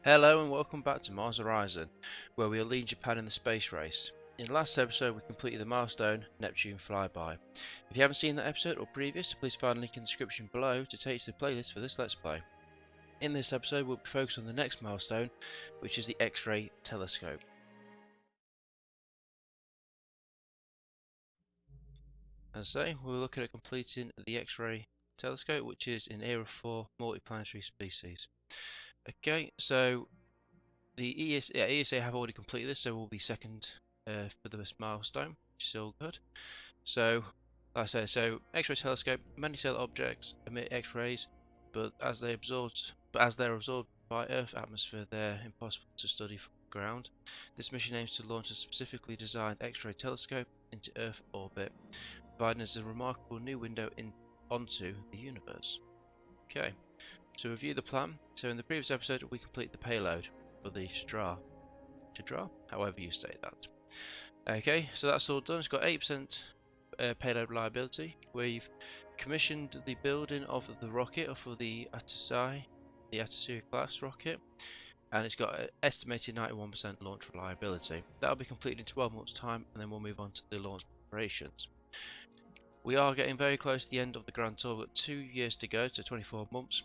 Hello and welcome back to Mars Horizon, where we are leading Japan in the space race. In the last episode we completed the milestone Neptune flyby. If you haven't seen that episode or previous, please find a link in the description below to take you to the playlist for this Let's Play. In this episode we'll be focused on the next milestone, which is the X-ray telescope. As I say, we're looking at completing the X-ray telescope, which is in Era 4 multiplanetary species. Okay, so the ESA have already completed this, so we'll be second for this milestone, which is all good. So, like I said, X-ray telescope, many stellar objects emit X-rays, but as they're absorbed by Earth atmosphere, they're impossible to study from the ground. This mission aims to launch a specifically designed X-ray telescope into Earth orbit, providing us a remarkable new window onto the universe. Okay, to review the plan. So in the previous episode, we completed the payload for the Shadra, however you say that. Okay, so that's all done. It's got 8% payload reliability. We've commissioned the building of the rocket for the Atasuya class rocket, and it's got an estimated 91% launch reliability. That'll be completed in 12 months' time, and then we'll move on to the launch preparations. We are getting very close to the end of the Grand Tour. We've got 2 years to go, so 24 months.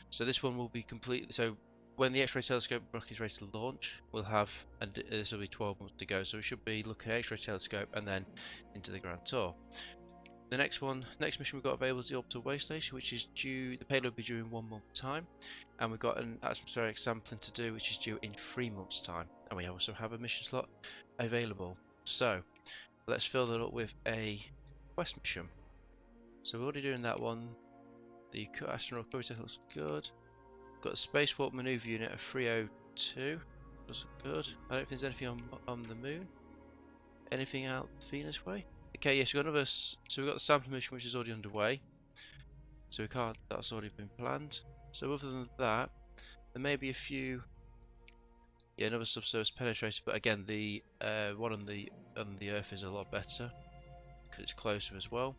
So this one will be complete. So when the X-ray telescope rocket is ready to launch, we'll have, and this will be 12 months to go. So we should be looking at X-ray telescope and then into the Grand Tour. The next mission we've got available is the orbital way station, which is due. The payload will be due in 1 month's time, and we've got an atmospheric sampling to do, which is due in 3 months' time. And we also have a mission slot available. So let's fill that up with a quest mission. So we're already doing that one. The astronaut recovery test looks good. Got the spacewalk maneuver unit of 302. Looks good. I don't think there's anything on the moon. Anything out Venus way? Okay, yes, we've got another. So we've got the sampling mission, which is already underway. So we can't. That's already been planned. So other than that, there may be a few. Yeah, another subsurface penetrator, but again, the one on the Earth is a lot better because it's closer as well.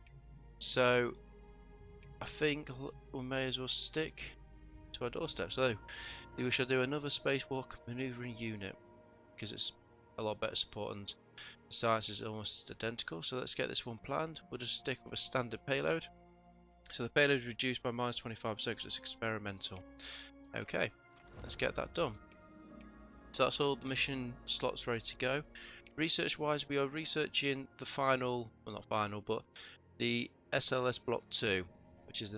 So I think we may as well stick to our doorstep. So we shall do another spacewalk maneuvering unit because it's a lot better support and the size is almost identical. So let's get this one planned. We'll just stick with a standard payload. So the payload is reduced by -25% because it's experimental. Okay, let's get that done. So that's all the mission slots ready to go. Research wise, we are researching the final, well not final, but the SLS Block 2, which is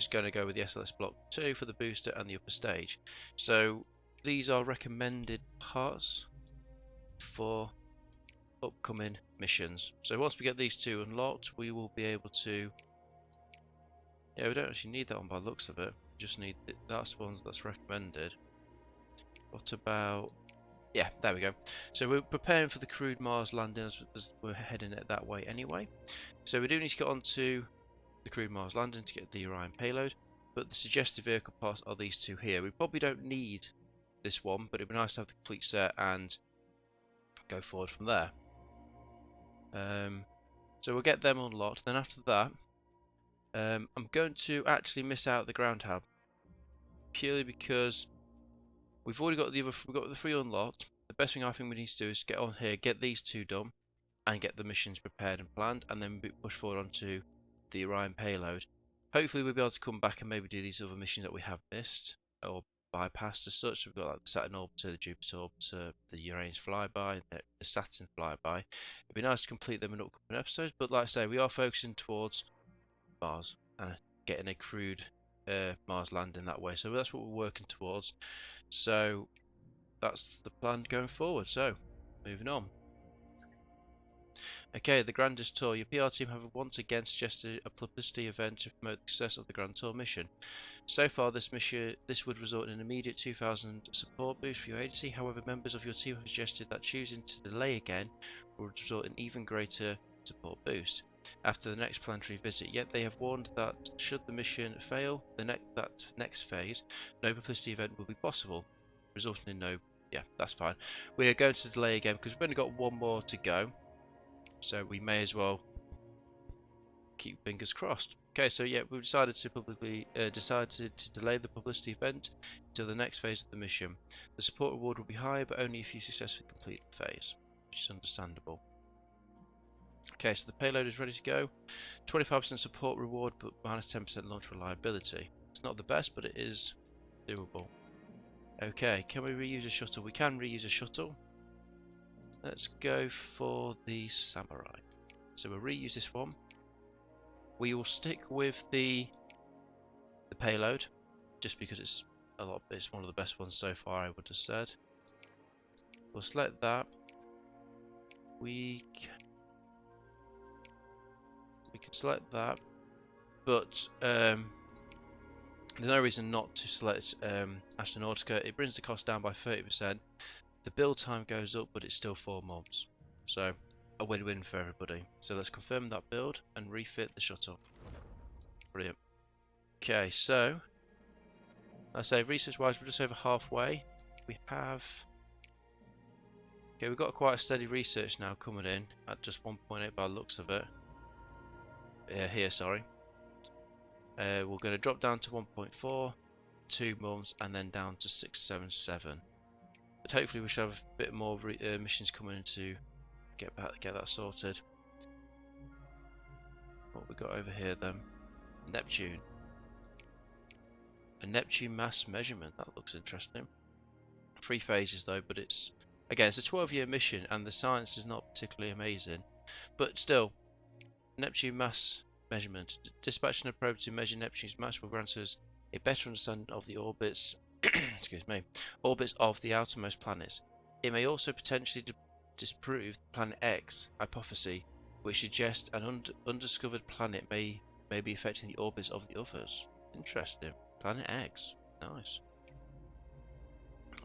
going to go with the SLS Block 2 for the booster and the upper stage. So these are recommended parts for upcoming missions. So once we get these two unlocked, we will be able to. Yeah, we don't actually need that one by the looks of it. We just need that's one that's recommended. What about? Yeah, there we go. So we're preparing for the crewed Mars landing as we're heading it that way anyway. So we do need to get onto the crewed Mars landing to get the Orion payload, but the suggested vehicle parts are these two here. We probably don't need this one, but it'd be nice to have the complete set and go forward from there. So we'll get them unlocked. Then after that, I'm going to actually miss out the ground hub purely because we've got the 3 unlocked. The best thing I think we need to do is get on here, get these 2 done, and get the missions prepared and planned, and then push forward onto the Orion payload. Hopefully we'll be able to come back and maybe do these other missions that we have missed or bypassed as such. We've got like the Saturn orbiter, the Jupiter orbiter, the Uranus flyby, the Saturn flyby. It'd be nice to complete them in upcoming episodes, but like I say, we are focusing towards Mars and getting a crewed Mars landing that way. So that's what we're working towards. So that's the plan going forward. So moving on. Okay, the Grandest Tour. Your PR team have once again suggested a publicity event to promote the success of the Grand Tour mission. So far, this would result in an immediate 2,000 support boost for your agency. However, members of your team have suggested that choosing to delay again will result in even greater support boost after the next planetary visit. Yet they have warned that should the mission fail, that next phase, no publicity event will be possible, resulting in no. Yeah, that's fine. We are going to delay again because we've only got one more to go. So we may as well keep fingers crossed. Okay, so yeah, we've decided to publicly decided to delay the publicity event until the next phase of the mission. The support reward will be high, but only if you successfully complete the phase, which is understandable. Okay, so the payload is ready to go. 25% support reward, but minus 10% launch reliability. It's not the best, but it is doable. Okay, can we reuse a shuttle? We can reuse a shuttle. Let's go for the Samurai. So we'll reuse this one. We will stick with the payload, just because it's one of the best ones so far, I would have said. We'll select that. We can select that, but there's no reason not to select Astronautica. It brings the cost down by 30%. The build time goes up, but it's still 4 months. So a win-win for everybody. So let's confirm that build and refit the shuttle. Brilliant. Okay, so I say research-wise, we're just over halfway. We have we've got quite a steady research now coming in at just 1.8 by the looks of it. Here, sorry. We're going to drop down to 1.4, 2 months, and then down to 677. But hopefully we should have a bit more missions coming in to get that sorted. What we got over here then? Neptune. A Neptune mass measurement. That looks interesting. 3 phases though, but it's a 12-year mission, and the science is not particularly amazing. But still, Neptune mass measurement. Dispatching a probe to measure Neptune's mass will grant us a better understanding of the orbits orbits of the outermost planets. It may also potentially disprove the Planet X hypothesis, which suggests an undiscovered planet may be affecting the orbits of the others. Interesting. Planet X. Nice.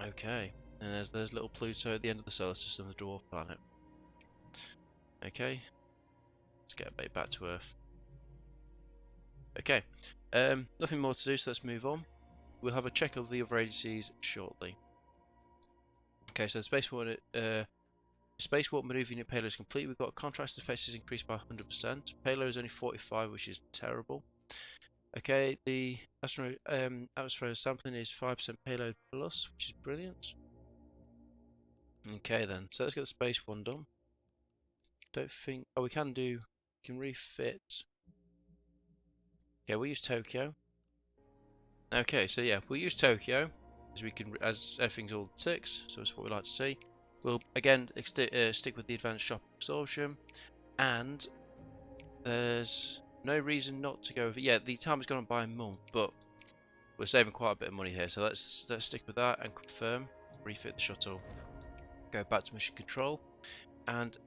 Okay. And there's little Pluto at the end of the solar system, the dwarf planet. Okay. Let's get back to Earth. Okay. Nothing more to do, so let's move on. We'll have a check of the other agencies shortly. Okay, so the spacewalk maneuver unit payload is complete. We've got contrast effects is increased by 100%. Payload is only 45, which is terrible. Okay, the atmosphere sampling is 5% payload plus, which is brilliant. Okay then, so let's get the space one done. Don't think. Oh, we can refit. Okay, we'll use Tokyo. Okay, so yeah, we'll use Tokyo as everything's all ticks, so that's what we like to see. We'll again stick with the advanced shock absorption, and there's no reason not to go over. Yeah, the time has gone on by a month, but we're saving quite a bit of money here, so let's stick with that and confirm. Refit the shuttle. Go back to mission control, and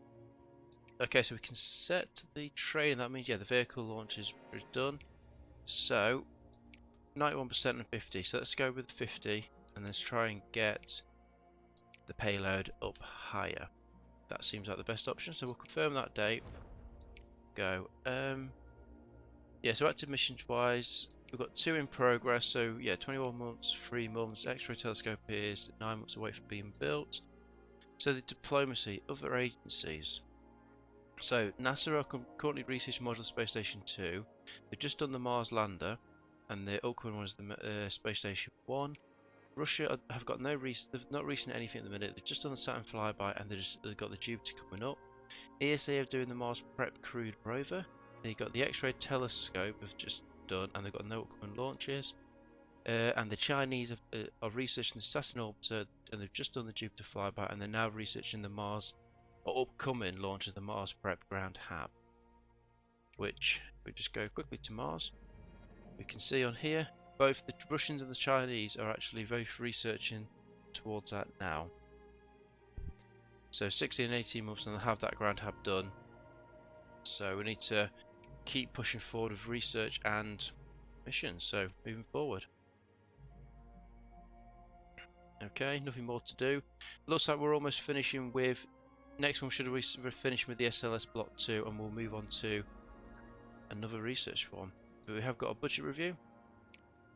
okay, so we can set the train. That means yeah, the vehicle launch is done. So 91% and 50. So let's go with 50, and let's try and get the payload up higher. That seems like the best option. So we'll confirm that date. Go. Yeah. So active missions wise, we've got 2 in progress. So yeah, 21 months, 3 months. X-ray telescope is 9 months away from being built. So the diplomacy, other agencies. So NASA are currently researching Modular Space Station 2. They've just done the Mars lander, and the upcoming one is the Space Station 1. Russia have got they've not recent anything at the minute. They've just done the Saturn flyby, and they've got the Jupiter coming up. ESA are doing the Mars Prep crewed rover. They got the X-ray telescope have just done, and they've got no upcoming launches. And the Chinese are researching the Saturn orbiter, and they've just done the Jupiter flyby, and they're now researching the Mars or upcoming launch of the Mars Prep ground HAB. Which we just go quickly to Mars. We can see on here both the Russians and the Chinese are actually both researching towards that now. So 16 and 18 months, and they'll have that ground HAB done. So we need to keep pushing forward with research and missions. So moving forward. Okay, nothing more to do. Looks like we're almost finishing with. Next one should we finish with the SLS Block 2, and we'll move on to another research one. But we have got a budget review.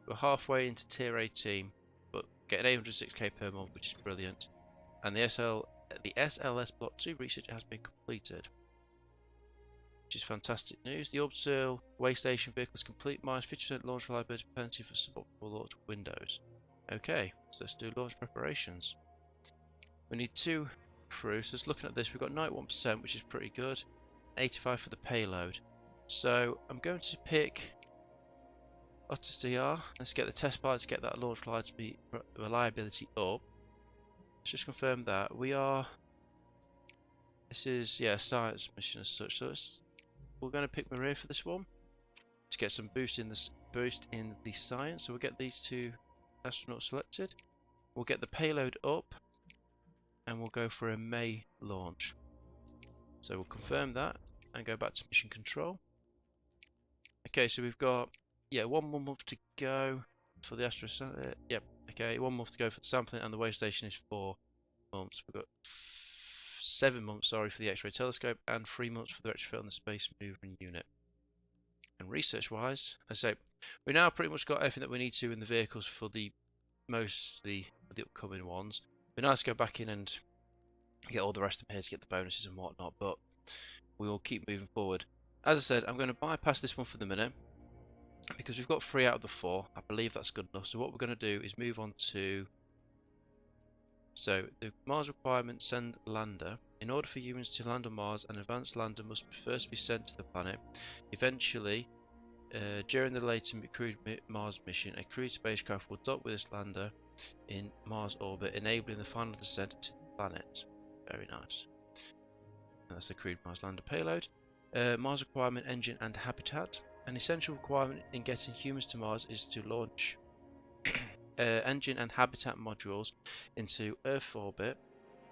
We're halfway into tier 18, but getting 806k per month, which is brilliant. And the SLS Block 2 research has been completed, which which is fantastic news. The orbital way station vehicle is complete, minus 50% launch reliability penalty for suboptimal launch windows. Okay, so let's do launch preparations. We need 2 crew, so just looking at this, we've got 91%, which is pretty good, 85 for the payload. So I'm going to pick Otis DR. Let's get the test pilot to get that launch reliability up. Let's just confirm that we are. This is a science mission as such. So we're going to pick Maria for this one to get some boost in the science. So we'll get these 2 astronauts selected. We'll get the payload up, and we'll go for a May launch. So we'll confirm that and go back to mission control. Okay, so we've got 1 more month to go for the Astro. Yep. Okay, 1 month to go for the sampling, and the way station is 4 months. We've got 7 months, sorry, for the X-ray telescope, and 3 months for the retrofit on the space maneuvering unit. And research-wise, as I say, we now pretty much got everything that we need to in the vehicles for the upcoming ones. It'd be nice to go back in and get all the rest of them here to get the bonuses and whatnot, but we will keep moving forward. As I said, I'm going to bypass this one for the minute because we've got 3 out of the 4. I believe that's good enough. So what we're going to do is move on to the Mars requirement: send lander. In order for humans to land on Mars, an advanced lander must first be sent to the planet. Eventually, during the later crewed Mars mission, a crewed spacecraft will dock with this lander in Mars orbit, enabling the final descent to the planet. Very nice. And that's the crewed Mars lander payload. Mars requirement: engine and habitat. An essential requirement in getting humans to Mars is to launch engine and habitat modules into Earth orbit.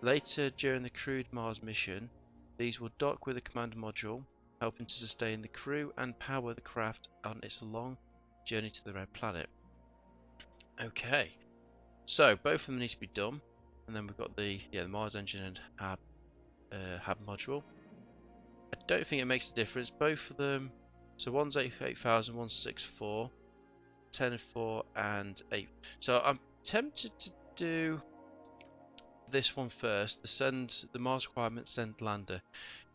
Later during the crewed Mars mission, these will dock with a command module, helping to sustain the crew and power the craft on its long journey to the Red Planet. Okay, so both of them need to be done, and then we've got the Mars engine and hab module. I don't think it makes a difference. Both of them. So one's 8,000, one's 6,400, 10,400, and 8. So I'm tempted to do this one first. The Mars requirement: send lander,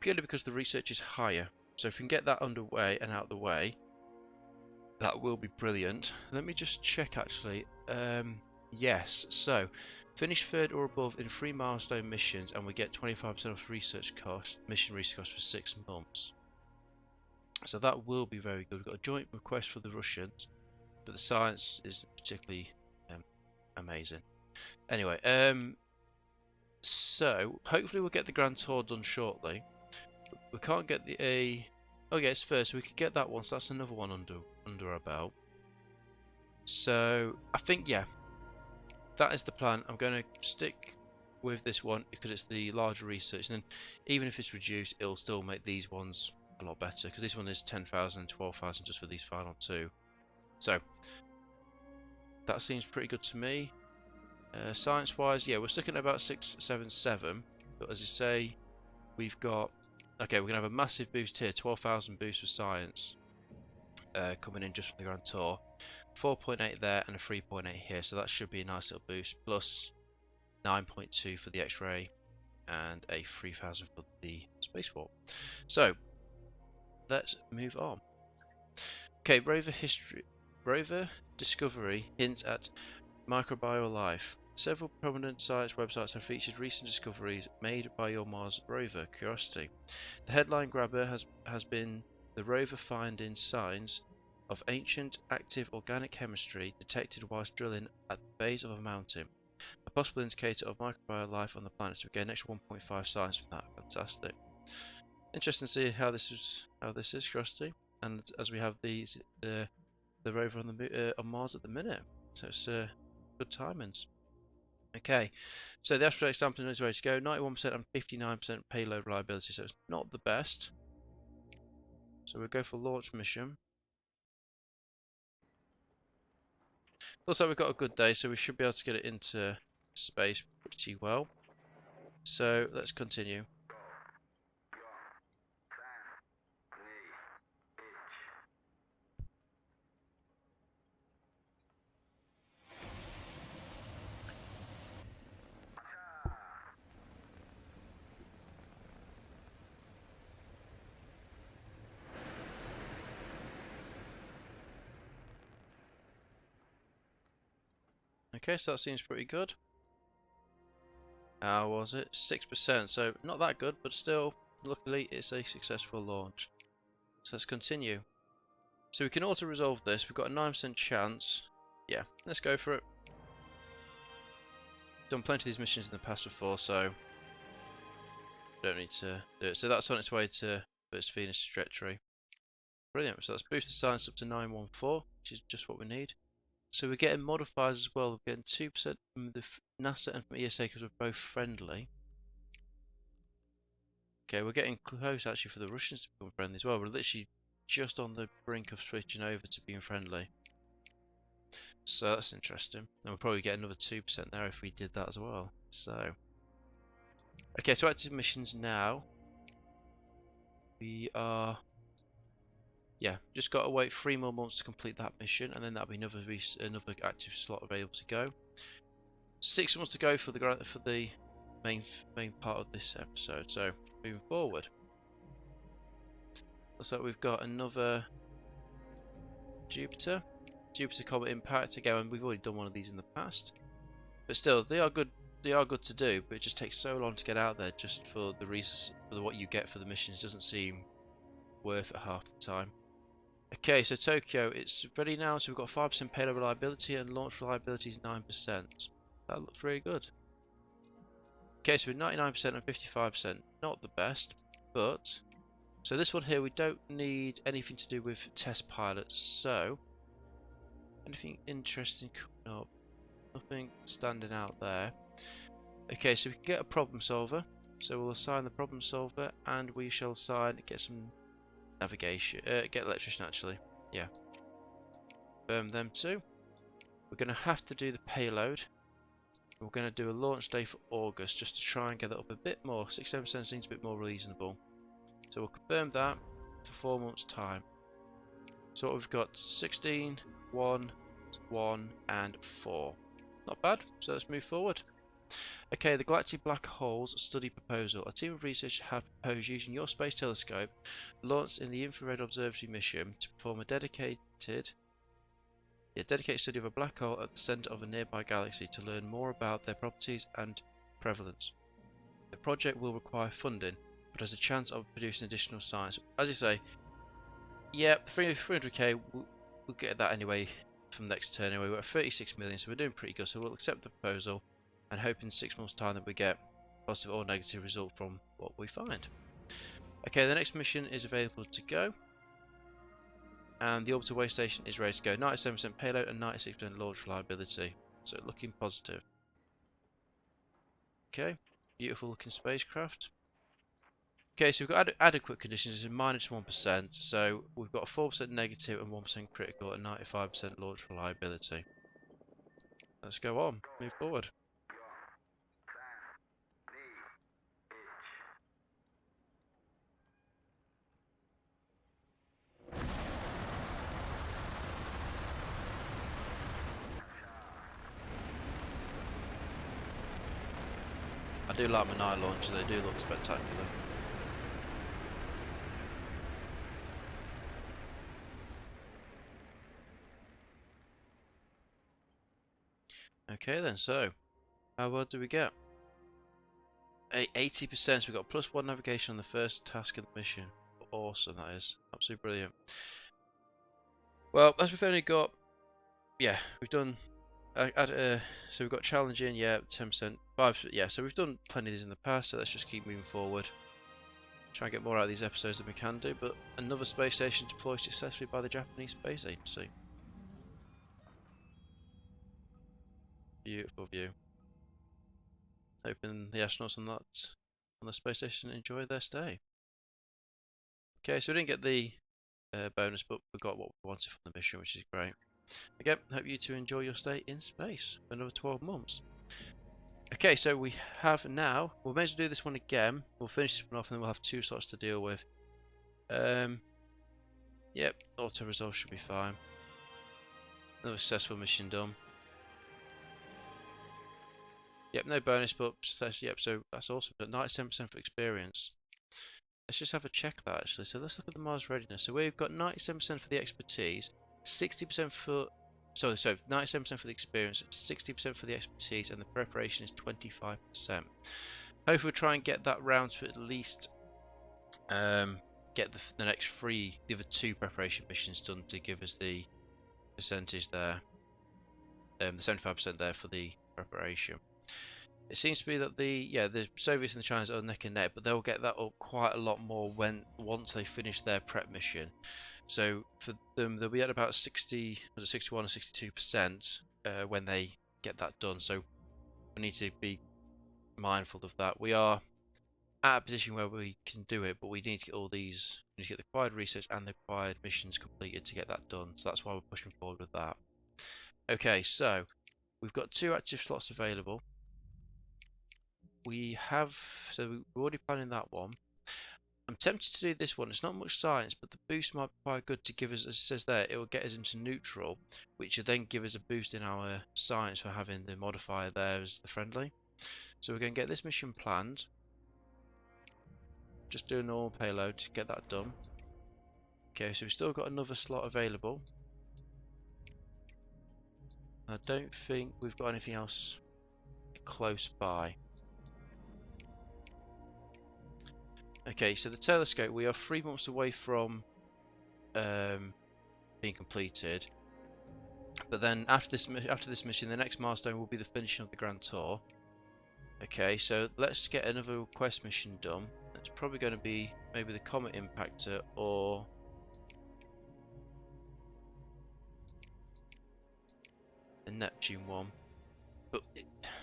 purely because the research is higher. So if we can get that underway and out of the way, that will be brilliant. Let me just check actually. Yes. So finish 3rd or above in 3 milestone missions, and we get 25% off mission research cost for 6 months. So that will be very good. We've got a joint request for the Russians, but the science is particularly amazing. Anyway, so hopefully we'll get the Grand Tour done shortly. We can't get the okay, it's first, so we could get that one. So that's another one under our belt. So I think that is the plan. I'm going to stick with this one because it's the larger research, and then even if it's reduced, it'll still make these ones a lot better, because this one is 10,000, 12,000 just for these final 2. So that seems pretty good to me. Science wise, we're sticking at about 677, but as you say, we've got we're gonna have a massive boost here. 12,000 boost for science coming in just from the Grand Tour. 4.8 there and a 3.8 here, so that should be a nice little boost, plus 9.2 for the X-ray and a 3,000 for the spacewalk. So let's move on. Okay, rover discovery hints at microbial life. Several prominent science websites have featured recent discoveries made by your Mars rover, Curiosity. The headline grabber has been the rover finding signs of ancient active organic chemistry detected whilst drilling at the base of a mountain, a possible indicator of microbial life on the planet. So we get an extra 1.5 science from that. Fantastic. Interesting to see how this is Curiosity, and as we have the rover on Mars at the minute, so it's good timings. Okay, so the astronaut sampling is ready to go. 91% and 59% payload reliability, so it's not the best. So we'll go for launch mission. Looks like we've got a good day, so we should be able to get it into space pretty well. So let's continue. Okay, so that seems pretty good. How was it? 6%, so not that good, but still, luckily it's a successful launch. So let's continue. So we can auto-resolve this. We've got a 9% chance. Yeah, let's go for it. Done plenty of these missions in the past before, so don't need to do it. So that's on its way to its Venus trajectory. Brilliant. So let's boost the science up to 914, which is just what we need. So we're getting modifiers as well. We're getting 2% from the NASA and from ESA because we're both friendly. Okay, we're getting close actually for the Russians to become friendly as well. We're literally just on the brink of switching over to being friendly. So that's interesting. And we'll probably get another 2% there if we did that as well. So, okay, so active missions now. We are, yeah, just got to wait 3 more months to complete that mission, and then that'll be another active slot available to go. 6 months to go for the main part of this episode. So moving forward, looks like we've got another Jupiter Comet Impact again, and we've already done one of these in the past. But still, they are good. They are good to do, but it just takes so long to get out there. Just for what you get for the missions doesn't seem worth it half the time. Okay, so Tokyo, it's ready now. So we've got 5% payload reliability and launch reliability is 9%. That looks really good. Okay, so we're 99% and 55%. Not the best, but so this one here we don't need anything to do with test pilots. So anything interesting coming up? Nothing standing out there. Okay, so we can get a problem solver. So we'll assign the problem solver, and we shall get some navigation. Get electrician actually. Yeah. Them two. We're going to have to do the payload. We're going to do a launch day for August just to try and get it up a bit more. 6-7% seems a bit more reasonable. So we'll confirm that for 4 months' time. So what we've got 16, 1, 1, and 4. Not bad. So let's move forward. Okay, the Galactic Black Holes Study Proposal. A team of researchers have proposed using your space telescope, launched in the Infrared Observatory mission, to perform a dedicated study of a black hole at the centre of a nearby galaxy to learn more about their properties and prevalence. The project will require funding, but has a chance of producing additional science. As you say, yeah, 300k, we'll get that anyway from next turn anyway. We're at 36 million, so we're doing pretty good. So we'll accept the proposal and hope in 6 months' time that we get a positive or negative result from what we find. Okay, the next mission is available to go. And the orbital way station is ready to go. 97% payload and 96% launch reliability. So looking positive. Okay, beautiful looking spacecraft. Okay, so we've got adequate conditions. It's in -1%. So we've got a 4% negative and 1% critical and 95% launch reliability. Let's go on. Move forward. I do like my night launches, they do look spectacular. Okay then, so how well do we get? 80%, so we've got +1 navigation on the first task of the mission. Awesome, that is. Absolutely brilliant. Well, as we've only got, yeah, we've done, so we've got challenging, yeah, 10%, 5%, yeah, so we've done plenty of these in the past, so let's just keep moving forward. Try and get more out of these episodes than we can do, but another space station deployed successfully by the Japanese Space Agency. Beautiful view. Hoping the astronauts on the space station enjoy their stay. Okay, so we didn't get the bonus, but we got what we wanted from the mission, which is great. Again, hope you two enjoy your stay in space for another 12 months. Okay, so we have now, we may as well do this one again. We'll finish this one off and then we'll have 2 slots to deal with. Yep, auto resolve should be fine. Another successful mission done. Yep, no bonus, but yep, so that's awesome. But 97% for experience. Let's just have a check that actually. So let's look at the Mars readiness. So we've got 97% for the expertise, 60% for So 97% for the experience, 60% for the expertise, and the preparation is 25%. Hopefully we'll try and get that round to at least get the next the other 2 preparation missions done to give us the percentage there, the 75% there for the preparation. It seems to be that the Soviets and the Chinese are neck and neck, but they'll get that up quite a lot more once they finish their prep mission. So for them, they'll be at about 61 or 62% when they get that done. So we need to be mindful of that. We are at a position where we can do it, but we need to get all these. We need to get the required research and the required missions completed to get that done. So that's why we're pushing forward with that. Okay, so we've got 2 active slots available. We're already planning that one. I'm tempted to do this one. It's not much science, but the boost might be quite good to give us, as it says there, it will get us into neutral, which will then give us a boost in our science for having the modifier there as the friendly. So we're going to get this mission planned. Just do a normal payload to get that done. Okay, so we've still got another slot available. I don't think we've got anything else close by. Okay, so the telescope, we are 3 months away from being completed. But then after this mission, the next milestone will be the finishing of the Grand Tour. Okay, so let's get another quest mission done. It's probably going to be maybe the Comet Impactor or the Neptune one. But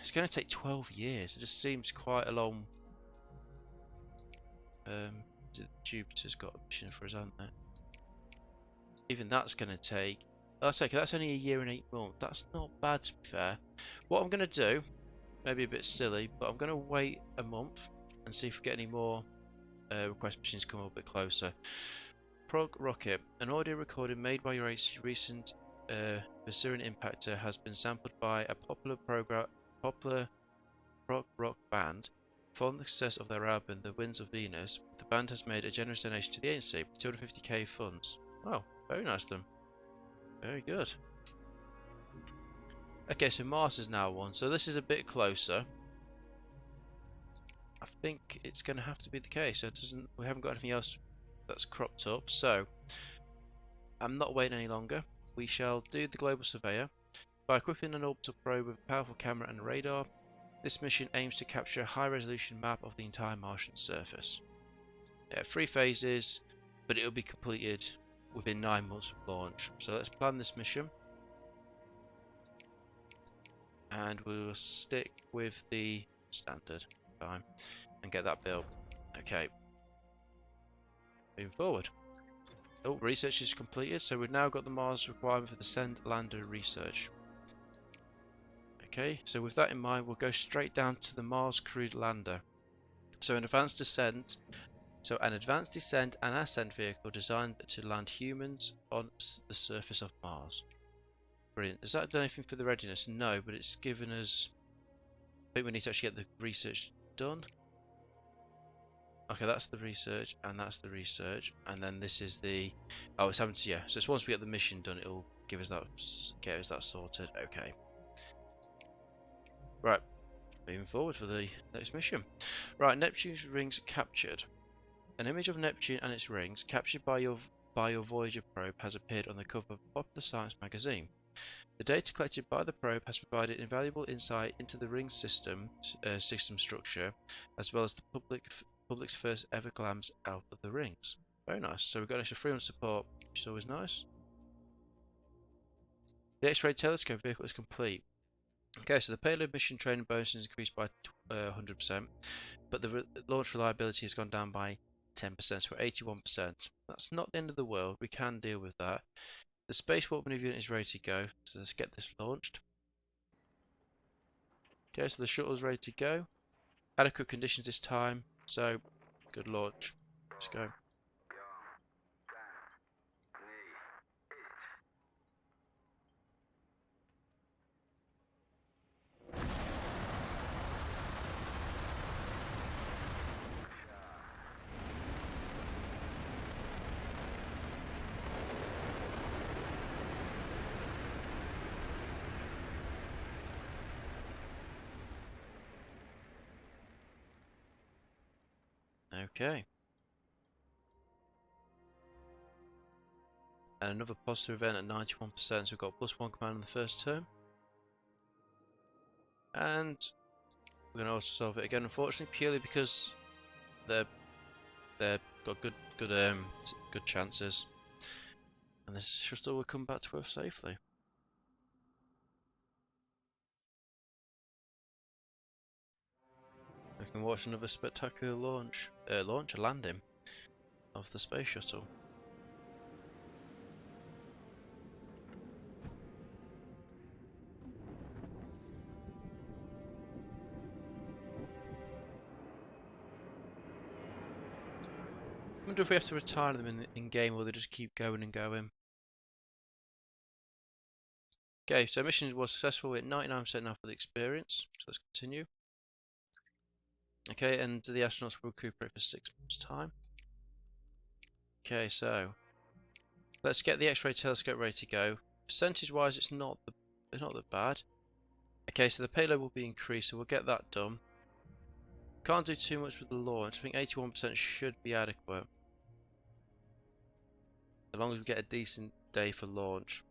it's going to take 12 years. It just seems quite a long... Jupiter's got a mission for us, hasn't it? Even that's going to take... That's okay, that's only a year and 8 months. That's not bad, to be fair. What I'm going to do, maybe a bit silly, but I'm going to wait a month and see if we get any more request machines come a bit closer. Prog Rocket, an audio recording made by your recent Vesuvian Impactor has been sampled by a popular prog rock band. Following the success of their album The Winds of Venus, the band has made a generous donation to the agency, 250k funds. Oh, very nice of them. Very good. Okay, so Mars is now one, so this is a bit closer. I think it's going to have to be the case. We haven't got anything else that's cropped up, so I'm not waiting any longer. We shall do the global surveyor. By equipping an orbital probe with a powerful camera and radar, this mission aims to capture a high-resolution map of the entire Martian surface. 3 phases, but it will be completed within 9 months of launch. So let's plan this mission. And we will stick with the standard time and get that built. Okay. Moving forward. Oh, research is completed, so we've now got the Mars requirement for the send lander research. Okay, so with that in mind, we'll go straight down to the Mars crewed lander. So an advanced descent and ascent vehicle designed to land humans on the surface of Mars. Brilliant. Has that done anything for the readiness? No, but it's given us... I think we need to actually get the research done. Okay, that's the research, and that's the research, and then this is the... Oh, it's having to... Yeah, so it's once we get the mission done, it'll give us that... get us that sorted. Okay. Right, moving forward for the next mission. Right, Neptune's rings captured. An image of Neptune and its rings, captured by your Voyager probe, has appeared on the cover of a popular science magazine. The data collected by the probe has provided invaluable insight into the ring system structure, as well as the public's first ever glance out of the rings. Very nice. So we've got an extra 300 support, which is always nice. The X-ray telescope vehicle is complete. Okay, so the payload mission training bonus is increased by 100%, but the launch reliability has gone down by 10%, so we're 81%. That's not the end of the world, we can deal with that. The spacewalk maneuver unit is ready to go, so let's get this launched. Okay, so the shuttle is ready to go. Adequate conditions this time, so good launch. Let's go. Okay. And another positive event at 91%, so we've got +1 command in the first turn. And we're going to auto solve it again, unfortunately, purely because they've got good chances. And this shuttle will come back to Earth safely. We can watch another spectacular a landing of the space shuttle. I wonder if we have to retire them in game or they just keep going and going. Okay, so mission was successful. We're at 99% now for the experience. So let's continue. Okay, and the astronauts will recuperate for 6 months' time. Okay, so let's get the X-ray telescope ready to go. Percentage-wise, it's not that bad. Okay, so the payload will be increased, so we'll get that done. Can't do too much with the launch. I think 81% should be adequate, as long as we get a decent day for launch.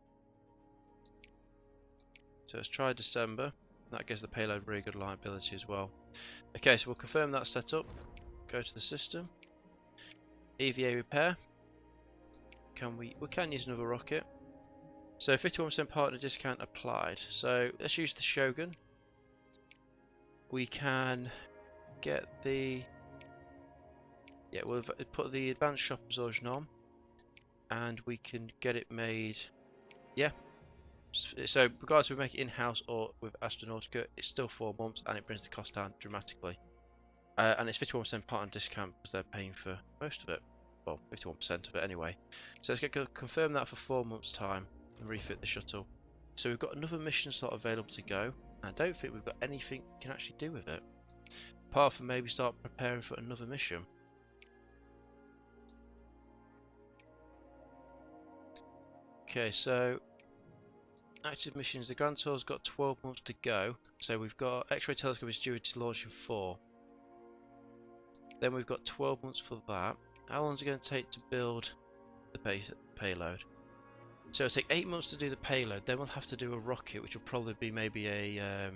So let's try December. That gives the payload very good reliability as well. Okay, so we'll confirm that setup. Go to the system. EVA repair. We can use another rocket. So 51% partner discount applied. So let's use the Shogun. We can get the we'll put the advanced shock absorption on, and we can get it made. Yeah. So regardless if we make it in-house or with Astronautica, it's still 4 months and it brings the cost down dramatically. And it's 51% partner discount because they're paying for most of it. Well, 51% of it anyway. So let's confirm that for 4 months' time and refit the shuttle. So we've got another mission slot available to go. And I don't think we've got anything we can actually do with it, apart from maybe start preparing for another mission. Okay, so active missions. The Grand Tour's got 12 months to go. So we've got X-ray telescope is due to launch in 4. Then we've got 12 months for that. How long is it going to take to build the payload? So it'll take 8 months to do the payload. Then we'll have to do a rocket, which will probably be maybe a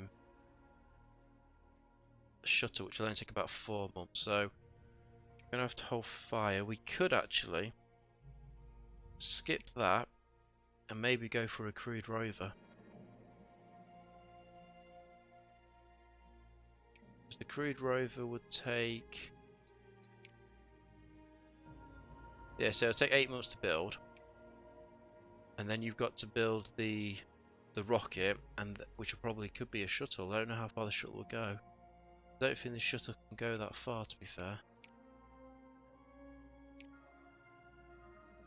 shuttle, which will only take about 4 months. So we're going to have to hold fire. We could actually skip that and maybe go for a crewed rover. The crewed rover would take... Yeah, so it'll take 8 months to build. And then you've got to build the rocket, and which probably could be a shuttle. I don't know how far the shuttle will go. I don't think the shuttle can go that far, to be fair.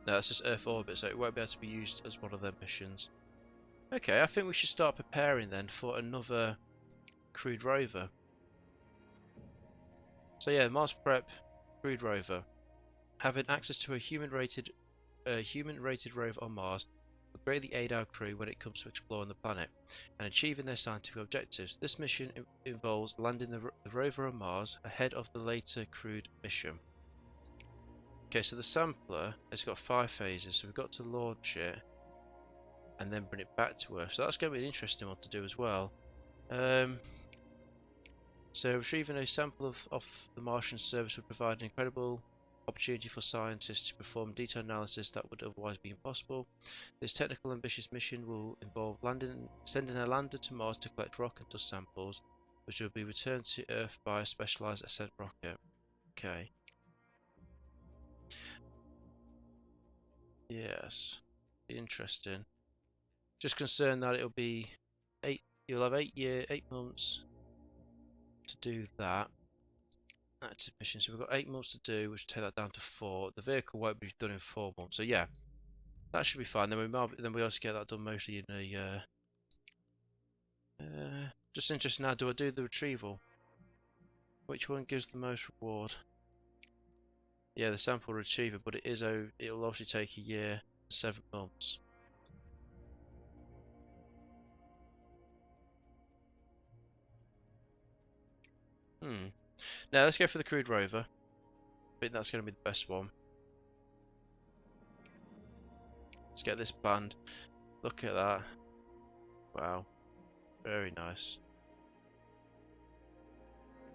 No, that's just Earth orbit, so it won't be able to be used as one of their missions. Okay, I think we should start preparing then for another crewed rover. So yeah, Mars Prep crewed rover. Having access to a human-rated rover on Mars will greatly aid our crew when it comes to exploring the planet and achieving their scientific objectives. This mission involves landing the rover on Mars ahead of the later crewed mission. Okay, so the sampler has got 5 phases, so we've got to launch it and then bring it back to Earth. So that's going to be an interesting one to do as well. So retrieving a sample of the Martian surface would provide an incredible opportunity for scientists to perform detailed analysis that would otherwise be impossible. This technical ambitious mission will involve sending a lander to Mars to collect rock and dust samples, which will be returned to Earth by a specialized ascent rocket. Okay. Yes. Interesting. Just concerned that it'll be you'll have 8 months to do that. Active mission. So we've got 8 months to do, which will take that down to 4. The vehicle won't be done in 4 months. So yeah, that should be fine. Then we also get that done mostly in a just interested now, do I do the retrieval? Which one gives the most reward? Yeah, the sample retriever, but it'll obviously take a year, 7 months. Now let's go for the crewed rover. think that's going to be the best one. Let's get this planned. Look at that. Wow. Very nice.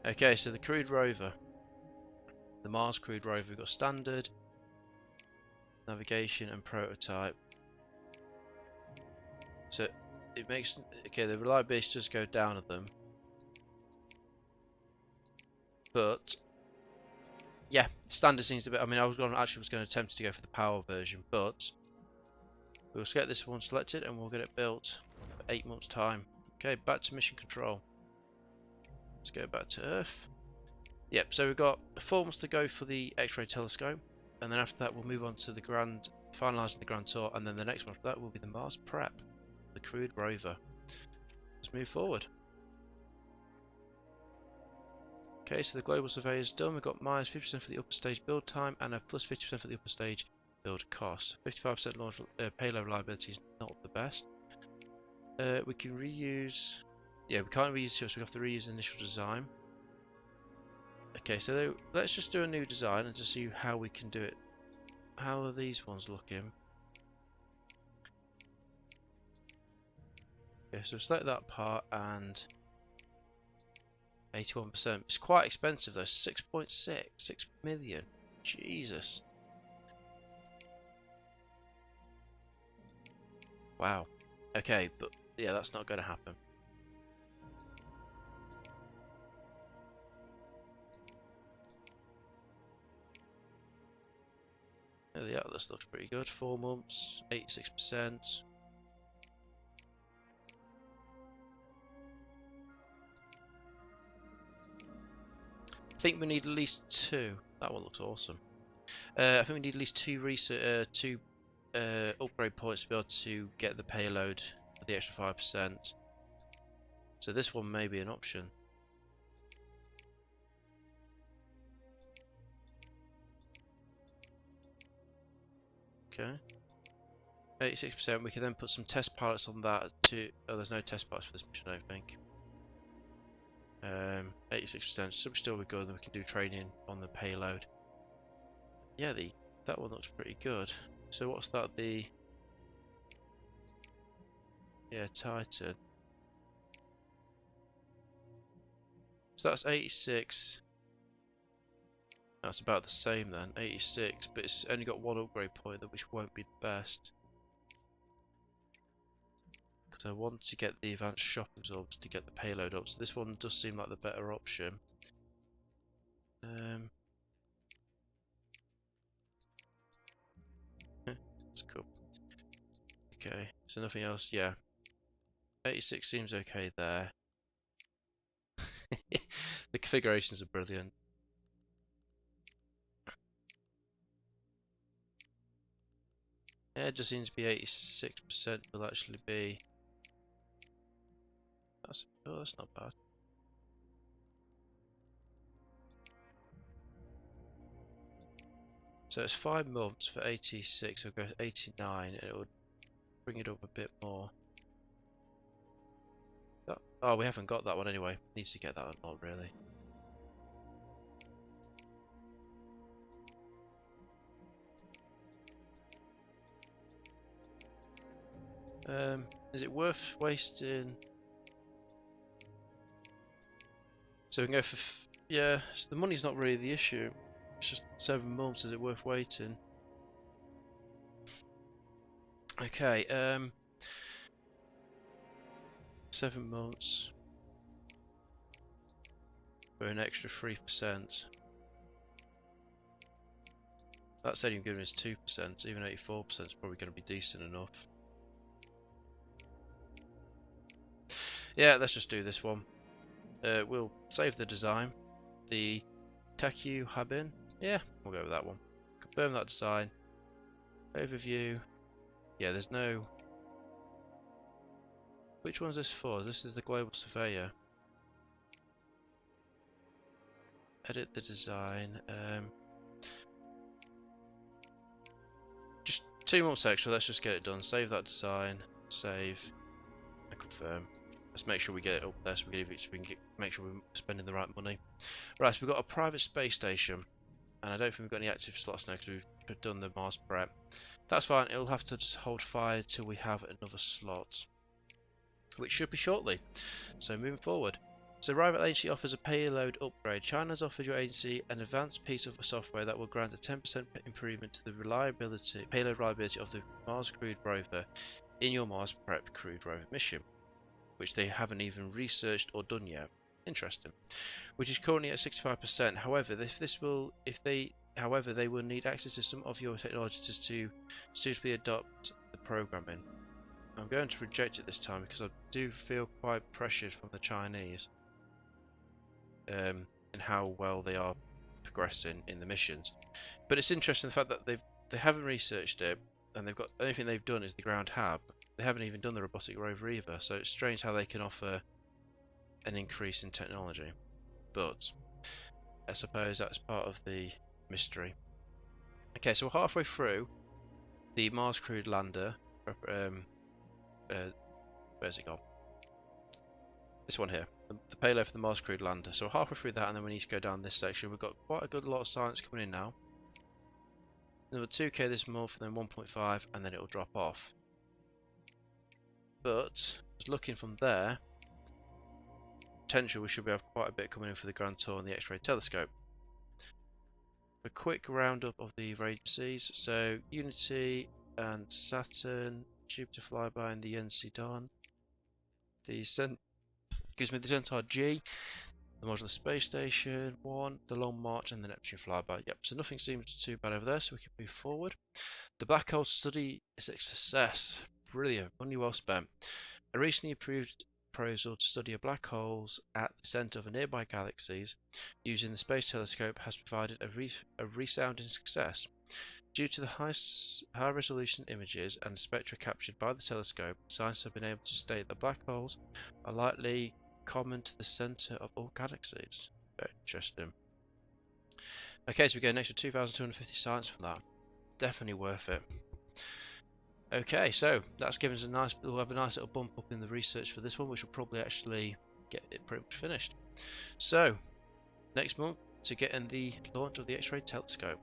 Okay, so the crewed rover. The Mars crewed rover. We've got standard, navigation, and prototype. So it makes... Okay, the reliability does go down of them. But... yeah, standard seems to be... I mean, I was going to attempt to go for the power version, but... we'll get this one selected and we'll get it built for 8 months' time. Okay, back to mission control. Let's go back to Earth. Yep, so we've got 4 months to go for the X-ray telescope, and then after that we'll move on to the finalising the grand tour, and then the next one after that will be the Mars prep, the crewed rover. Let's move forward. Okay, so the global survey is done. We've got minus 50% for the upper stage build time and a plus 50% for the upper stage build cost. 55% launch payload reliability is not the best. We can reuse... yeah, we can't reuse two, so we have to reuse the initial design. Okay, so let's just do a new design and just see how we can do it. How are these ones looking? Okay, so select that part and 81%. It's quite expensive though. 6 million. Jesus. Wow. Okay, but yeah, that's not going to happen. Oh, the Atlas looks pretty good. 4 months, 86%. I think we need at least 2. That one looks awesome. I think we need at least 2 upgrade points to be able to get the payload for the extra 5%. So this one may be an option. Okay. 86%. We can then put some test pilots on that to... oh, there's no test pilots for this mission, I don't think. 86%. So still be good. Then we can do training on the payload. Yeah, that one looks pretty good. So what's that? Yeah, Titan. So that's 86. That's about the same then, 86, but it's only got 1 upgrade point, which won't be the best. Because I want to get the advanced shock absorbers to get the payload up, so this one does seem like the better option. That's cool. Okay, so nothing else, yeah. 86 seems okay there. The configurations are brilliant. Yeah, it just seems to be 86% will actually be... that's not bad. So it's 5 months for 86, so we'll go to 89 and it would bring it up a bit more. Oh, we haven't got that one anyway. Needs to get that one, not really. Is it worth wasting? So we can go for... yeah, so the money's not really the issue. It's just 7 months. Is it worth waiting? Okay, 7 months for an extra 3%. That's only giving us 2%. Even 84% is probably going to be decent enough. Yeah, let's just do this one. We'll save the design. The Taku Habin. Yeah, we'll go with that one. Confirm that design. Overview. Yeah, there's no... which one's this for? This is the Global Surveyor. Edit the design. Just 2 months extra. Let's just get it done. Save that design. Save. And confirm. Let's make sure we get it up there so we can make sure we're spending the right money. Right, so we've got a private space station. And I don't think we've got any active slots now because we've done the Mars prep. That's fine, it'll have to just hold fire till we have another slot, which should be shortly. So moving forward. So Rival Agency offers a payload upgrade. China has offered your agency an advanced piece of software that will grant a 10% improvement to the payload reliability of the Mars crewed rover in your Mars prep crewed rover mission, which they haven't even researched or done yet. Interesting. Which is currently at 65%. However, they will need access to some of your technologies to suitably adopt the programming. I'm going to reject it this time because I do feel quite pressured from the Chinese in how well they are progressing in the missions. But it's interesting the fact that they haven't researched it, and they've got the only thing they've done is the ground hab. They haven't even done the robotic rover either. So it's strange how they can offer an increase in technology. But I suppose that's part of the mystery. Okay, so we're halfway through the Mars crewed lander. Where's it gone? This one here, the payload for the Mars crewed lander. So we're halfway through that, and then we need to go down this section. We've got quite a good lot of science coming in now. Another 2k this month, and then 1.5, and then it'll drop off. But just looking from there, potential we should be have quite a bit coming in for the Grand Tour and the X-ray telescope. A quick roundup of the agencies. So Unity and Saturn, Jupiter flyby, and the NC Dawn. The Centaur G, the Modular Space Station 1, the Long March, and the Neptune flyby. Yep, so nothing seems too bad over there, so we can move forward. The black hole study is a success. Brilliant, money well spent. A recently approved proposal to study black holes at the centre of nearby galaxies using the Space Telescope has provided a resounding success. Due to the high resolution images and spectra captured by the telescope, scientists have been able to state that black holes are likely common to the centre of all galaxies. Very interesting. Okay, so we go next to 2,250 science for that. Definitely worth it. Okay, so that's given us we'll have a nice little bump up in the research for this one, which will probably actually get it pretty much finished. So, next month, to get in the launch of the X-ray telescope.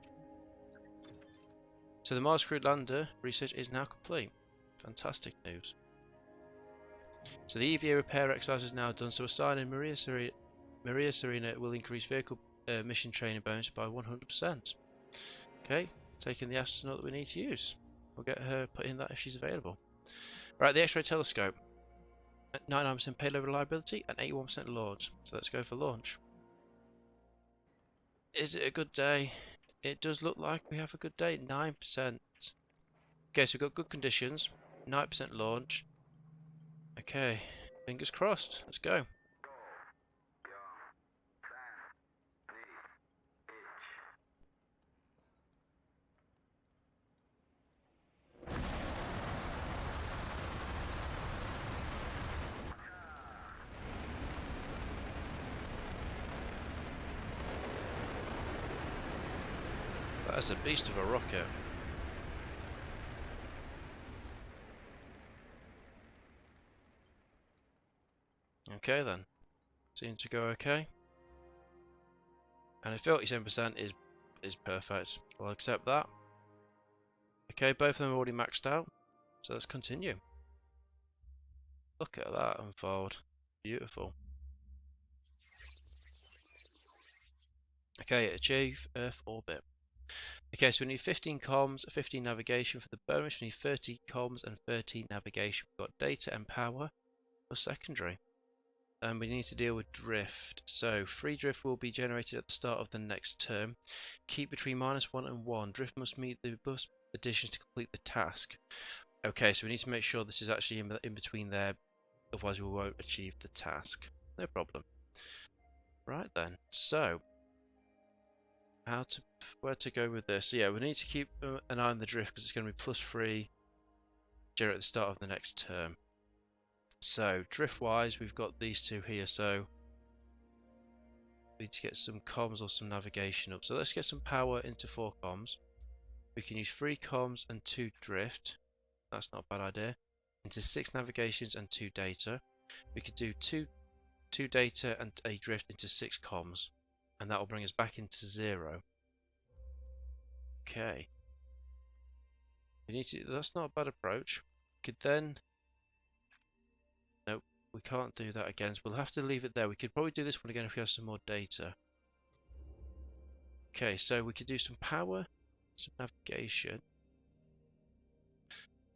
So the Mars crewed lander research is now complete. Fantastic news. So the EVA repair exercise is now done, so assigning Maria Serena will increase vehicle mission training bonus by 100%. Okay, taking the astronaut that we need to use. We'll get her put in that if she's available. Right, the X-ray telescope. 99% payload reliability and 81% launch. So let's go for launch. Is it a good day? It does look like we have a good day. 9%. Okay, so we've got good conditions. 9% launch. Okay, fingers crossed. Let's go. That's a beast of a rocket. Okay then. Seems to go okay. And if 37% is perfect, we'll accept that. Okay, both of them are already maxed out. So let's continue. Look at that unfold. Beautiful. Okay, achieve Earth orbit. Okay, so we need 15 comms, 15 navigation for the bonus. We need 30 comms and 30 navigation. We've got data and power for secondary. And we need to deal with drift. So free drift will be generated at the start of the next term. Keep between -1 and 1. Drift must meet the bus additions to complete the task. Okay, so we need to make sure this is actually in between there, otherwise we won't achieve the task. No problem. Right then, so where to go with this? So yeah, we need to keep an eye on the drift because it's going to be +3 generate at the start of the next term. So drift wise, we've got these two here, so we need to get some comms or some navigation up. So let's get some power into 4 comms. We can use 3 comms and 2 drift. That's not a bad idea. Into 6 navigations and 2 data. We could do 2 data and a drift into 6 comms, and that will bring us back into 0. Okay. We need to. That's not a bad approach. We could then. Nope, we can't do that again. So we'll have to leave it there. We could probably do this one again if we have some more data. Okay, so we could do some power, some navigation.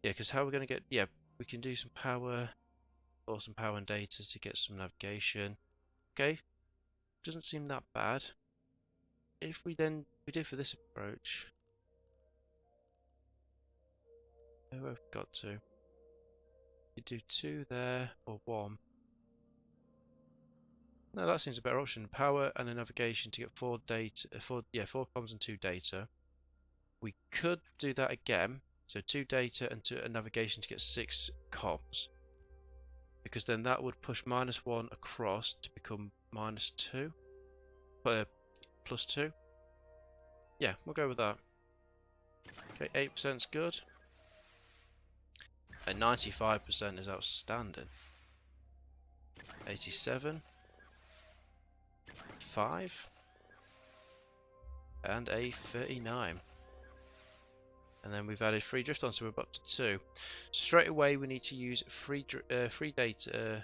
Yeah, because how we're going to get. Yeah, we can do some power or some power and data to get some navigation. Okay, doesn't seem that bad. If we do for this approach. Oh, I've got to. You do 2 there or 1. No, that seems a better option. Power and a navigation to get 4 data. 4 comms and 2 data. We could do that again. So 2 data and a navigation to get 6 comms. Because then that would push -1 across to become -2. +2. Yeah, we'll go with that. Okay, 8%'s good. And 95% is outstanding. 87. 5. And a 39. And then we've added free drift on, so we're up to 2. So straight away we need to use free data.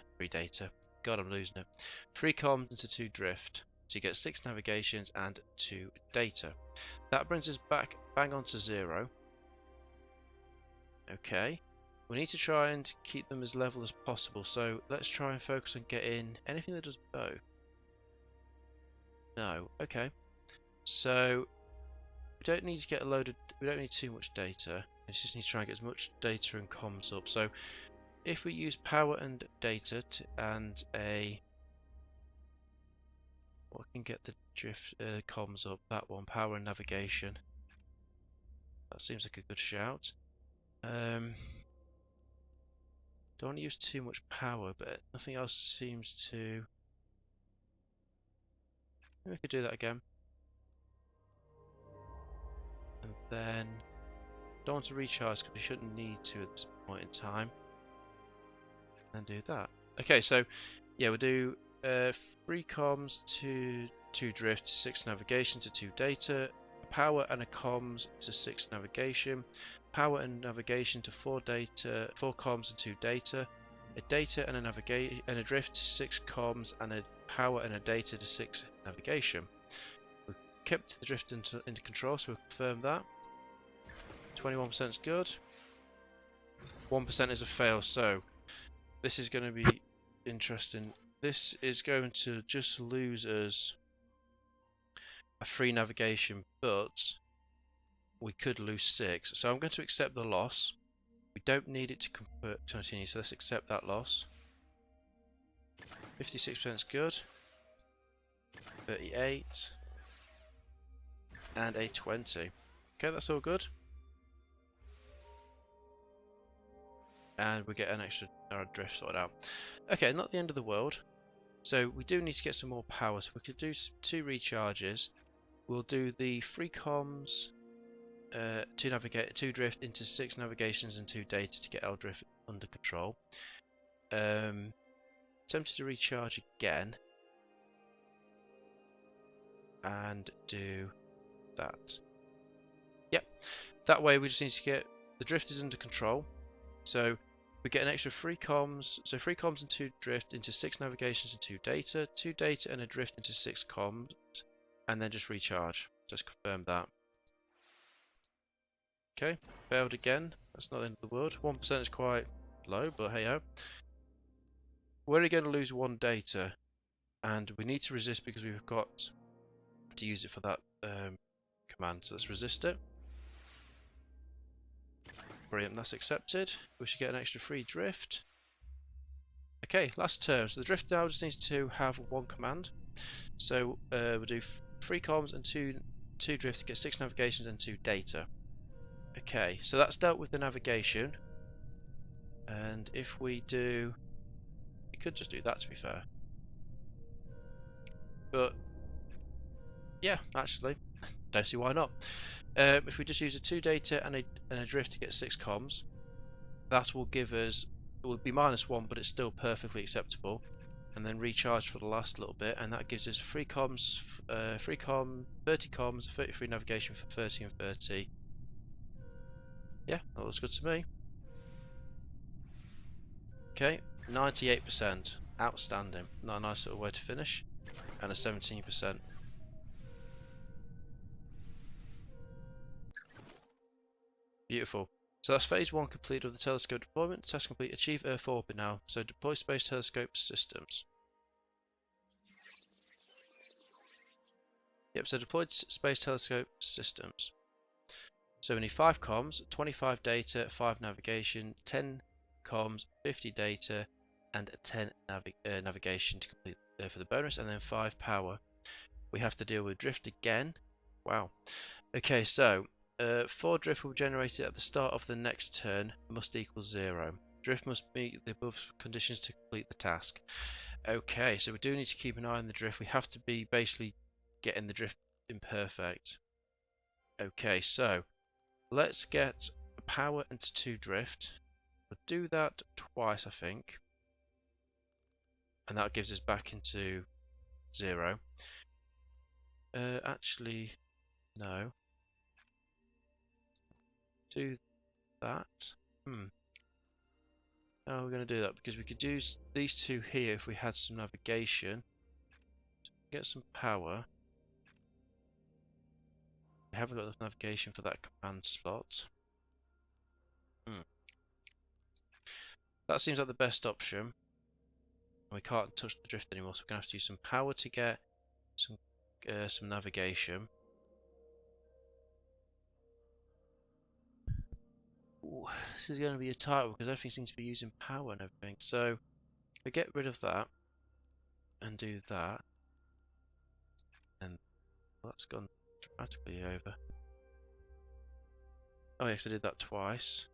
God, I'm losing it. 3 comms into 2 drift to get 6 navigations and 2 data. That brings us back bang on to 0. Okay. We need to try and keep them as level as possible. So let's try and focus on getting anything that does both. No. Okay. So we don't need to get we don't need too much data. We just need to try and get as much data and comms up. So if we use power and data and what can get the drift comms up? That one, power and navigation. That seems like a good shout. Don't want to use too much power, but nothing else seems to. Maybe we could do that again. And then don't want to recharge because we shouldn't need to at this point in time. And do that. Okay, so yeah, we'll do 3 comms to 2 drift, 6 navigation to 2 data, power and a comms to 6 navigation, power and navigation to 4 data, 4 comms and 2 data, a data and a navigation and a drift to 6 comms, and a power and a data to 6 navigation. We've kept the drift into control, so we'll confirm that. 21% is good. 1% is a fail, so this is going to be interesting. This is going to just lose us a free navigation, but we could lose 6. So I'm going to accept the loss. We don't need it to continue, so let's accept that loss. 56% is good. 38. And a 20. Okay, that's all good. And we get an extra drift sorted out. Okay, not the end of the world. So we do need to get some more power. So we could do 2 recharges. We'll do the 3 comms, 2 drift into 6 navigations and 2 data to get our drift under control. Tempted to recharge again. And do that. Yep. That way we just need to get the drift is under control. So we get an extra 3 comms, so 3 comms and 2 drift into 6 navigations and 2 data, 2 data and a drift into 6 comms, and then just recharge. Just confirm that. Okay, failed again. That's not the end of the world. 1% is quite low, but hey ho. We're only going to lose 1 data, and we need to resist because we've got to use it for that command. So let's resist it. Brilliant, that's accepted. We should get an extra free drift. Okay, last turn. So the drift now just needs to have 1 command. So we'll do 3 comms and 2 drift to get 6 navigations and 2 data. Okay, so that's dealt with the navigation. And if we do... We could just do that, to be fair. But yeah, actually, don't see why not. If we just use a 2 data and a drift to get 6 comms, that will give us, it will be -1, but it's still perfectly acceptable. and then recharge for the last little bit, and that gives us 30 comms, 33 navigation for 30 and 30. Yeah, that looks good to me. Okay, 98%. Outstanding. Not a nice little way to finish. And a 17%. Beautiful. So that's phase 1 complete of the telescope deployment. Task complete. Achieve Earth orbit now. So deploy space telescope systems. Yep, so deployed space telescope systems. So we need 5 comms, 25 data, 5 navigation, 10 comms, 50 data, and 10 navigation to complete for the bonus, and then 5 power. We have to deal with drift again. Wow. Okay, so 4 drift will be generated at the start of the next turn, must equal 0. Drift must meet the above conditions to complete the task. Okay, so we do need to keep an eye on the drift. We have to be basically getting the drift imperfect. Okay, so let's get power into 2 drift. We'll do that twice, I think. And that gives us back into 0. Actually, no. Do that. How are we going to do that? Because we could use these 2 here if we had some navigation. Get some power. We haven't got enough navigation for that command slot. That seems like the best option. We can't touch the drift anymore, so we're going to have to use some power to get some navigation. Ooh, this is going to be a tight one because everything seems to be using power and everything. So we get rid of that and do that, and that's gone dramatically over. Oh yes, I did that twice.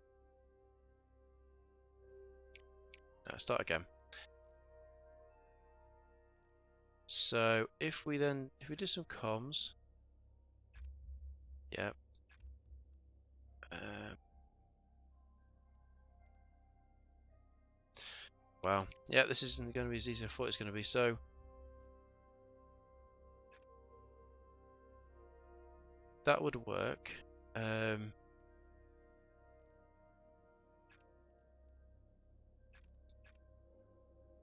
No, start again. So if we do some comms, yeah. Wow, yeah, this isn't going to be as easy as I thought it was going to be. So that would work.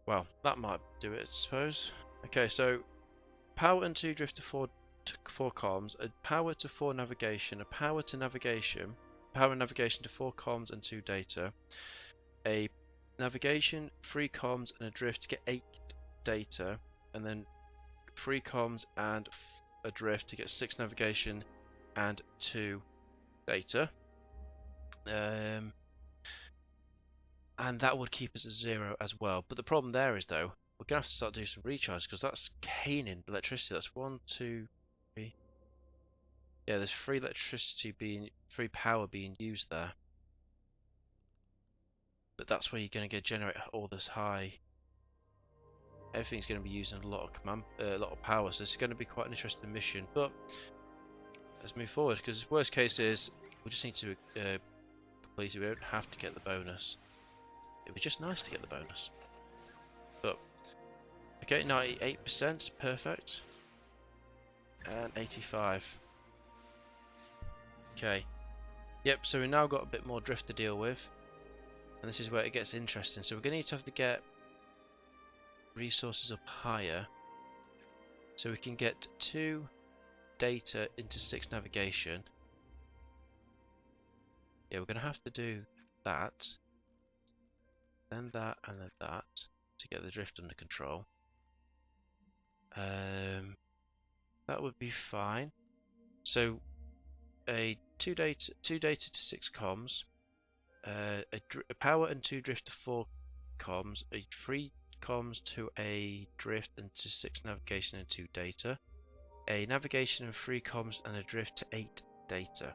Well, that might do it, I suppose. Okay, so power and 2 drift to 4 comms, a power to 4 navigation, a power to navigation, power and navigation to 4 comms and 2 data, a navigation, 3 comms and a drift to get 8 data, and then 3 comms and a drift to get 6 navigation and 2 data. And that would keep us at 0 as well. But the problem there is, though, we're going to have to start doing some recharge because that's caning electricity. That's 1, 2, 3. Yeah, there's free power being used there. But that's where you're going to generate all this high. Everything's going to be using a lot of power, so it's going to be quite an interesting mission. But let's move forward because worst case is we just need to complete it. We don't have to get the bonus. It was just nice to get the bonus. But okay, 98%, perfect. And 85. Okay. Yep, so we've now got a bit more drift to deal with. And this is where it gets interesting. So we're going to have to get resources up higher. So we can get 2 data into 6 navigation. Yeah, we're going to have to do that. Then that, and then that. To get the drift under control. That would be fine. So a 2 data to 6 comms, a power and 2 drift to 4 comms, a 3 comms to a drift and to 6 navigation and 2 data, a navigation and 3 comms and a drift to 8 data.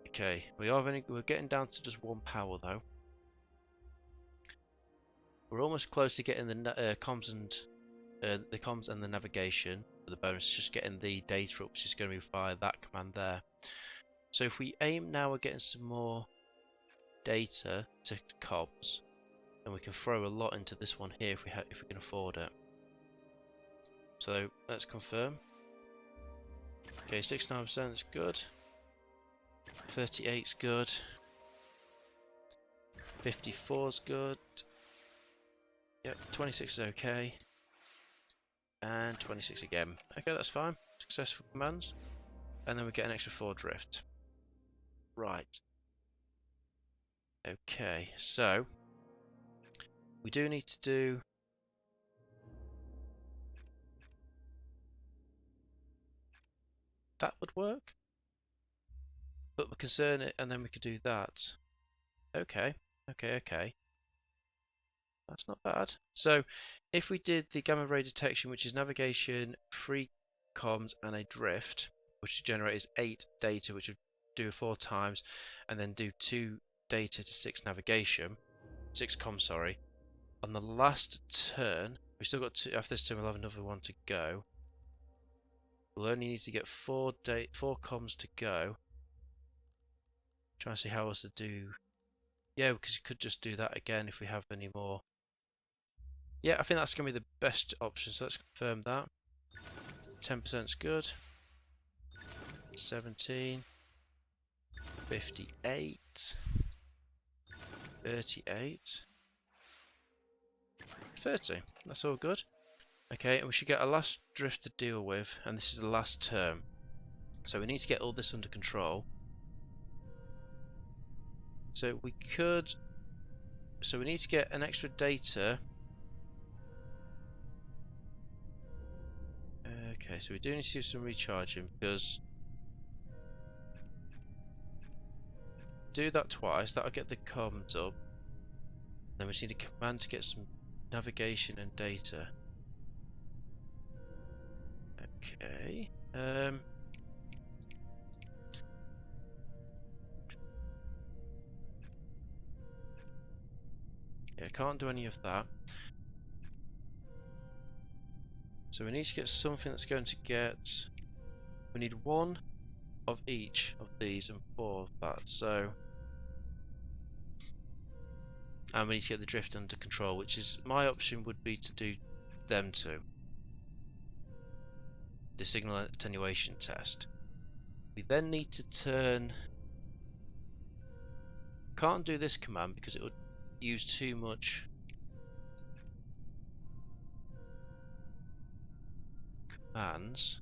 Okay, we're getting down to just 1 power though. We're almost close to getting the comms and the navigation. But the bonus is just getting the data up, which is going to be via that command there. So if we aim now at getting some more data to comms, and we can throw a lot into this one here if we can afford it. So let's confirm. Okay, 69% is good. 38's good. 54's good. Yep, 26 is okay. And 26 again. Okay, that's fine. Successful commands. And then we get an extra 4 drift. Right. Okay, so we do need to do that would work. But we can turn it and then we could do that. Okay, okay. That's not bad. So if we did the gamma ray detection, which is navigation, 3 comms and a drift, which generates 8 data, which would do 4 times, and then do 2 data to 6 navigation, 6 comms, sorry. On the last turn, we still got 2, after this turn we'll have another one to go. We'll only need to get 4 comms to go. Trying to see how else to do. Yeah, because you could just do that again if we have any more. Yeah, I think that's going to be the best option, so let's confirm that. 10% is good. 17. 58. 38. 30. That's all good. Okay, and we should get a last drift to deal with, and this is the last term. So we need to get all this under control. So we could... So we need to get an extra data. Okay, so we do need to do some recharging, because... Do that twice, that'll get the comms up. Then we just need a command to get some navigation and data. Okay. Yeah, can't do any of that. So we need to get something that's going to get... We need 1 of each of these and 4 of that, so... And we need to get the drift under control, which is... My option would be to do them two. The signal attenuation test. We then need to turn... Can't do this command because it would use too much commands.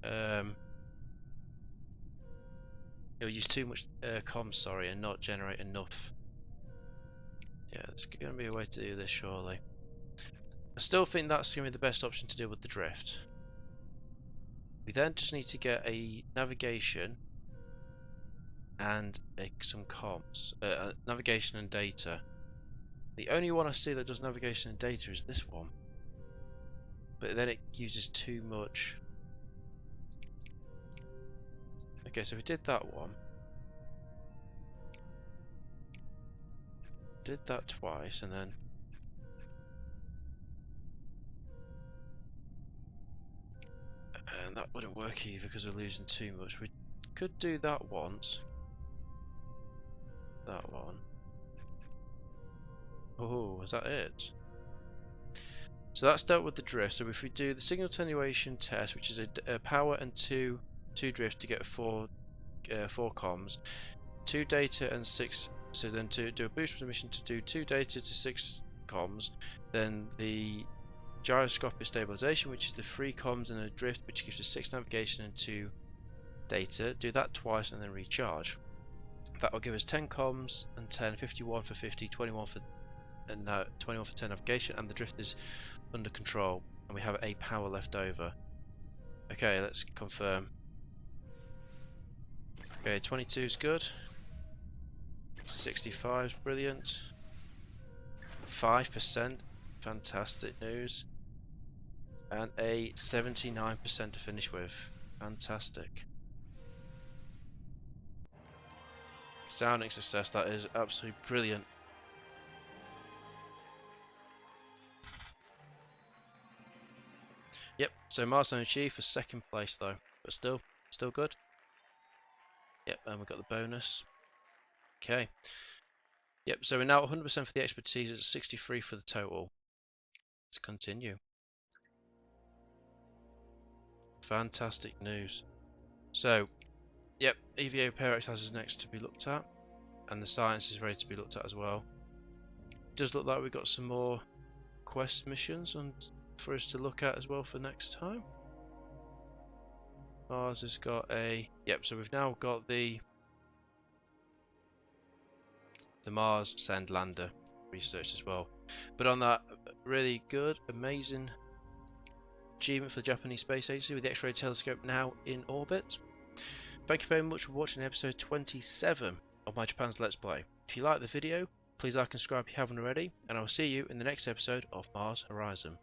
It will use too much comms, sorry, and not generate enough. Yeah, there's going to be a way to do this, surely. I still think that's going to be the best option to deal with the drift. We then just need to get a navigation and some comms. Navigation and data. The only one I see that does navigation and data is this one. But then it uses too much. Okay, so we did that one. Did that twice, and then... And that wouldn't work either because we're losing too much. We could do that once. That one. Oh, is that it? So that's dealt with the drift. So if we do the signal attenuation test, which is a power and 2 drift to get 4 comms, 2 data and 6. So then to do a boost transmission to do 2 data to 6 comms, then the gyroscopic stabilization, which is the 3 comms and a drift, which gives us 6 navigation and 2 data. Do that twice and then recharge. That will give us 10 comms and 10, 51 for 50, 21 for 10 navigation, and the drift is under control, and we have a power left over. Okay, let's confirm. Okay, 22 is good. 65 is brilliant. 5%, fantastic news. And a 79% to finish with. Fantastic. Sounding success, that is absolutely brilliant. Yep, so milestone achieved for 2nd place though, but still good. Yep, and we've got the bonus. Okay. Yep, so we're now 100% for the expertise, at 63 for the total. Let's continue. Fantastic news. So, yep, EVO pair exercises next to be looked at, and the science is ready to be looked at as well. Does look like we've got some more quest missions for us to look at as well for next time. Mars has got a... Yep, so we've now got the Mars Send Lander research as well. But on that really good, amazing achievement for the Japanese Space Agency with the X-ray telescope now in orbit. Thank you very much for watching episode 27 of my Japan's Let's Play. If you like the video, please like and subscribe if you haven't already, and I'll see you in the next episode of Mars Horizon.